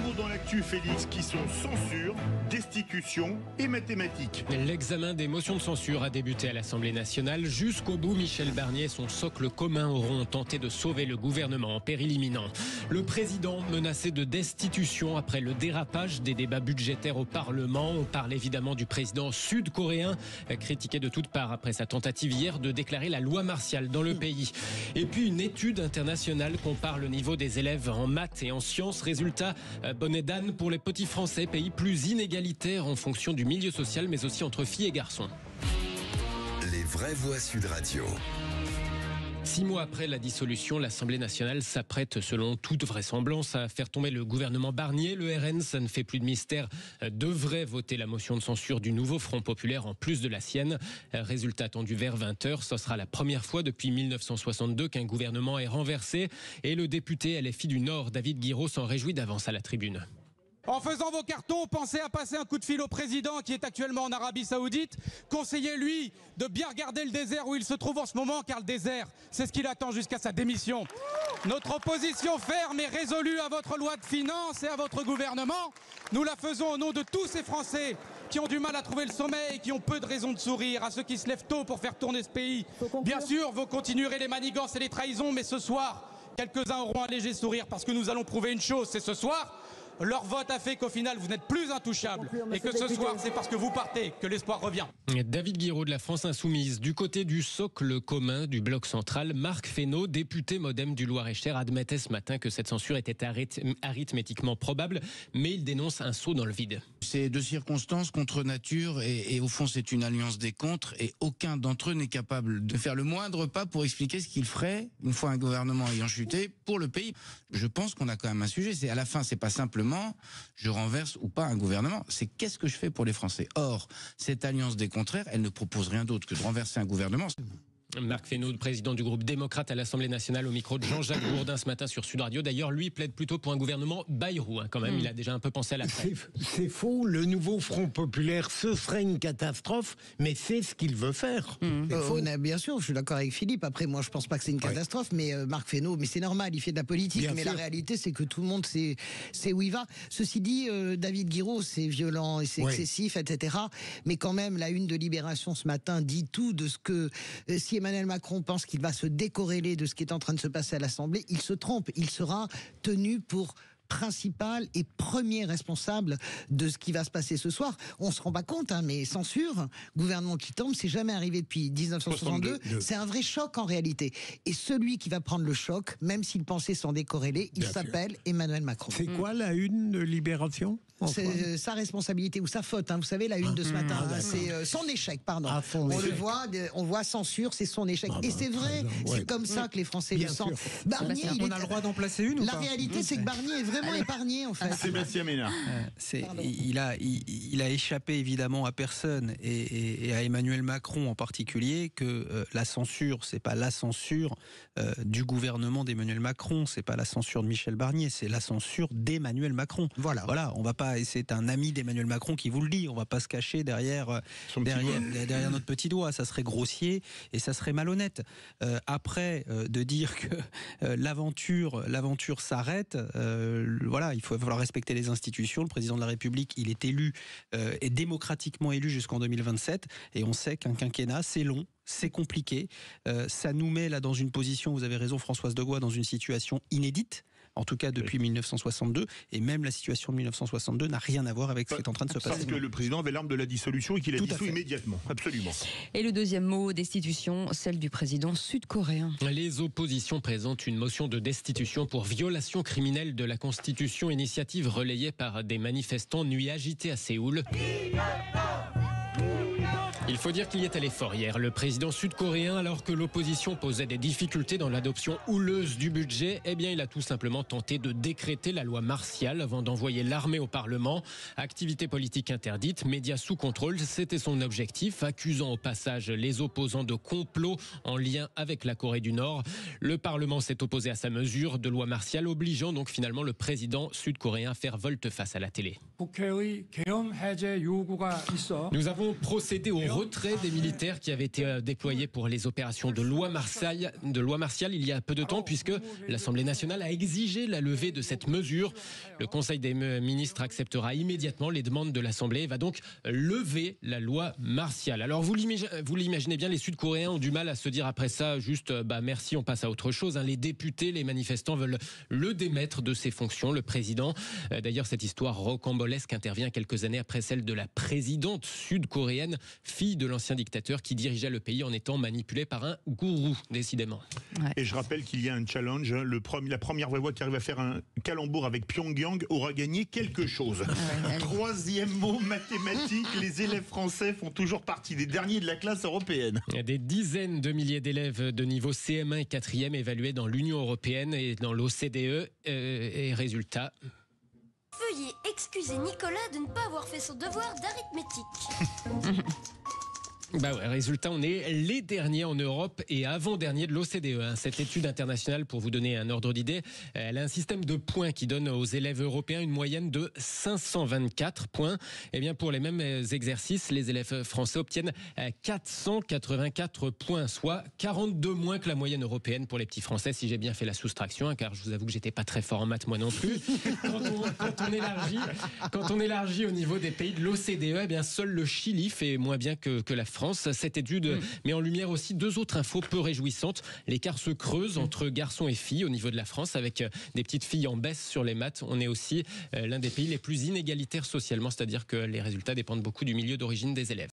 mots dans l'actu, Félix, qui sont censure, destitution et mathématiques. L'examen des motions de censure a débuté à l'Assemblée nationale. Jusqu'au bout, Michel Barnier et son socle commun auront tenté de sauver le gouvernement en péril imminent. Le président menacé de destitution après le dérapage des débats budgétaires au Parlement. On parle évidemment du président sud-coréen, critiqué de toutes parts après sa tentative hier de déclarer la loi martiale dans le pays. Et puis une étude internationale compare le niveau des élèves en maths et en sciences. Résultat, bonnet d'âne pour les petits Français, pays plus inégalitaire en fonction du milieu social, mais aussi entre filles et garçons. Les vraies voix Sud Radio. 6 mois après la dissolution, l'Assemblée nationale s'apprête, selon toute vraisemblance, à faire tomber le gouvernement Barnier. Le RN, ça ne fait plus de mystère, devrait voter la motion de censure du nouveau Front populaire en plus de la sienne. Résultat attendu vers 20h. Ce sera la première fois depuis 1962 qu'un gouvernement est renversé. Et le député LFI du Nord, David Guiraud, s'en réjouit d'avance à la tribune. En faisant vos cartons, pensez à passer un coup de fil au président qui est actuellement en Arabie Saoudite. Conseillez-lui de bien regarder le désert où il se trouve en ce moment, car le désert, c'est ce qu'il attend jusqu'à sa démission. Notre opposition ferme et résolue à votre loi de finances et à votre gouvernement, nous la faisons au nom de tous ces Français qui ont du mal à trouver le sommeil et qui ont peu de raisons de sourire, à ceux qui se lèvent tôt pour faire tourner ce pays. Bien sûr, vous continuerez les manigances et les trahisons, mais ce soir, quelques-uns auront un léger sourire parce que nous allons prouver une chose, c'est ce soir, leur vote a fait qu'au final, vous n'êtes plus intouchables. Et que ce soir, c'est parce que vous partez que l'espoir revient. David Guiraud de la France Insoumise. Du côté du socle commun du bloc central, Marc Fesneau, député modem du Loir-et-Cher, admettait ce matin que cette censure était arithmétiquement probable, mais il dénonce un saut dans le vide. C'est de circonstances contre nature et au fond c'est une alliance des contres et aucun d'entre eux n'est capable de faire le moindre pas pour expliquer ce qu'il ferait une fois un gouvernement ayant chuté pour le pays. Je pense qu'on a quand même un sujet. C'est à la fin, c'est pas simplement je renverse ou pas un gouvernement, c'est qu'est-ce que je fais pour les Français. Or, cette alliance des contraires, elle ne propose rien d'autre que de renverser un gouvernement. Marc Fesneau, président du groupe démocrate à l'Assemblée nationale, au micro de Jean-Jacques Bourdin ce matin sur Sud Radio. D'ailleurs, lui plaide plutôt pour un gouvernement Bayrou, quand même. Il a déjà un peu pensé à la C'est faux. Le nouveau Front populaire, ce serait une catastrophe, mais c'est ce qu'il veut faire. Bien sûr, je suis d'accord avec Philippe. Après, moi, je pense pas que c'est une catastrophe, mais Marc Fesneau, mais c'est normal, il fait de la politique. Bien mais sûr. La réalité, c'est que tout le monde sait où il va. Ceci dit, David Guiraud, c'est violent et c'est excessif, etc. Mais quand même, la une de Libération ce matin dit tout de ce que si Emmanuel Macron pense qu'il va se décorréler de ce qui est en train de se passer à l'Assemblée, il se trompe. Il sera tenu pour principal et premier responsable de ce qui va se passer ce soir. On se rend pas compte, mais censure, gouvernement qui tombe, c'est jamais arrivé depuis 1962. C'est un vrai choc en réalité. Et celui qui va prendre le choc, même s'il pensait s'en décorréler, il s'appelle Emmanuel Macron. C'est quoi la une de Libération ? C'est sa responsabilité ou sa faute. Vous savez, la une de ce matin, c'est son échec, pardon. On voit censure, c'est son échec. Et c'est vrai, c'est comme ça que les Français le sentent. Barnier, on a le droit d'en placer une ou pas ? La réalité, c'est que Barnier est vraiment épargné, en fait. Sébastien Ménard. Il a échappé évidemment à personne et à Emmanuel Macron en particulier que la censure, c'est pas la censure du gouvernement d'Emmanuel Macron, c'est pas la censure de Michel Barnier, c'est la censure d'Emmanuel Macron. Voilà, on va pas, c'est un ami d'Emmanuel Macron qui vous le dit, on va pas se cacher derrière notre petit doigt, ça serait grossier et ça serait malhonnête. Après, de dire que l'aventure s'arrête, il va falloir respecter les institutions. Le président de la République, il est élu, est démocratiquement élu jusqu'en 2027, et on sait qu'un quinquennat, c'est long. C'est compliqué. Ça nous met là dans une position, vous avez raison Françoise Degois, dans une situation inédite, en tout cas depuis 1962, et même la situation de 1962 n'a rien à voir avec ce qui est en train de se passer. Parce que le président avait l'arme de la dissolution et qu'il a dissous immédiatement. Absolument. Et le deuxième mot, destitution, celle du président sud-coréen. Les oppositions présentent une motion de destitution pour violation criminelle de la Constitution, initiative relayée par des manifestants nuit agitée à Séoul. Il faut dire qu'il y est allé fort hier, le président sud-coréen, alors que l'opposition posait des difficultés dans l'adoption houleuse du budget. Il a tout simplement tenté de décréter la loi martiale avant d'envoyer l'armée au Parlement. Activité politique interdite, médias sous contrôle, c'était son objectif, accusant au passage les opposants de complot en lien avec la Corée du Nord. Le Parlement s'est opposé à sa mesure de loi martiale, obligeant donc finalement le président sud-coréen à faire volte-face à la télé. Nous avons procédé au retrait des militaires qui avaient été déployés pour les opérations de loi martiale il y a peu de temps, puisque l'Assemblée nationale a exigé la levée de cette mesure. Le Conseil des ministres acceptera immédiatement les demandes de l'Assemblée et va donc lever la loi martiale. Alors vous l'imaginez bien, les Sud-Coréens ont du mal à se dire après ça juste merci, on passe à autre chose. Les députés, les manifestants veulent le démettre de ses fonctions, le président. D'ailleurs, cette histoire rocambolesque intervient quelques années après celle de la présidente sud-coréenne, fille de l'ancien dictateur qui dirigeait le pays en étant manipulée par un gourou, décidément. Ouais. Et je rappelle qu'il y a un challenge. La première voix qui arrive à faire un calembour avec Pyongyang aura gagné quelque chose. Troisième mot, mathématiques. Les élèves français font toujours partie des derniers de la classe européenne. Des dizaines de milliers d'élèves de niveau CM1 et 4e évalués dans l'Union européenne et dans l'OCDE. Et résultat... Veuillez excuser Nicolas de ne pas avoir fait son devoir d'arithmétique. Résultat, on est les derniers en Europe et avant-dernier de l'OCDE. Cette étude internationale, pour vous donner un ordre d'idée, elle a un système de points qui donne aux élèves européens une moyenne de 524 points. Et bien, pour les mêmes exercices, les élèves français obtiennent 484 points, soit 42 moins que la moyenne européenne pour les petits Français, si j'ai bien fait la soustraction, car je vous avoue que j'étais pas très fort en maths moi non plus. Quand on élargit au niveau des pays de l'OCDE, eh bien, seul le Chili fait moins bien que la France. Cette étude met en lumière aussi deux autres infos peu réjouissantes. L'écart se creuse entre garçons et filles au niveau de la France, avec des petites filles en baisse sur les maths. On est aussi l'un des pays les plus inégalitaires socialement, c'est-à-dire que les résultats dépendent beaucoup du milieu d'origine des élèves.